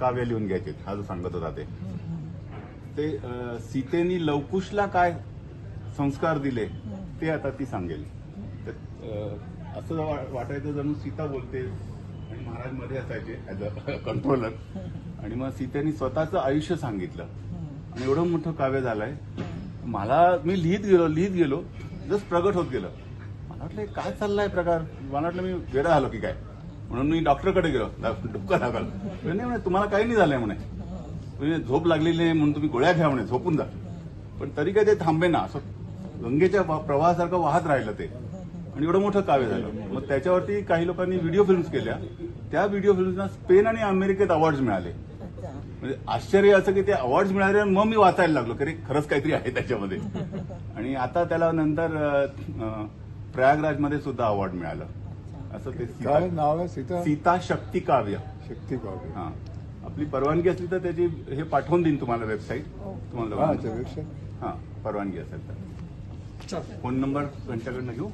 काव्य लिहून घ्यायचे, हा जो सांगत होता ते सीतेनी लवकुशला काय संस्कार दिले ते आता ती सांगेल. तर असं वाटायचं जणू सीता बोलते आणि महाराज मध्ये असायचे ऍज अ कंट्रोलर, आणि मग सीतेनी स्वतःचं आयुष्य सांगितलं आणि एवढं मोठं काव्य झालंय. मी लिहित गेलो जस्ट प्रगट होत गेलं. मला वाटलं काय चाललाय प्रकार, मला वाटलं मी वेडा झालो की काय, म्हणून मी डॉक्टरकडे गेलो. डोकं लागलं नाही म्हणे, तुम्हाला काही नाही झालंय म्हणे, म्हणजे झोप लागलेली नाही म्हणून तुम्ही गोळ्या घ्या म्हणे, झोपून जा. पण तरी काय ते थांबे ना, असं गंगेच्या प्रवाहासारखं वाहत राहिलं ते, आणि एवढं मोठं काव्य झालं. मग त्याच्यावरती काही लोकांनी व्हिडिओ फिल्म्स केल्या. त्या व्हिडिओ फिल्म्सना स्पेन आणि अमेरिकेत अवॉर्ड्स मिळाले. म्हणजे आश्चर्य असं की ते अवॉर्ड्स मिळाले आणि मग मी वाचायला लागलो की खरंच काहीतरी आहे त्याच्यामध्ये. आणि आता त्याला नंतर प्रयागराजमध्ये सुद्धा अवॉर्ड मिळालं. असं ते काय नाव आहे? सीता शक्ती काव्य. शक्ती काव्य. हा, आपली परवानगी असली तर त्याची हे पाठवून देईन तुम्हाला, वेबसाईट तुम्हाला. वेबसाईट हा, परवानगी असेल तर. फोन नंबर त्यांच्याकडनं घेऊ.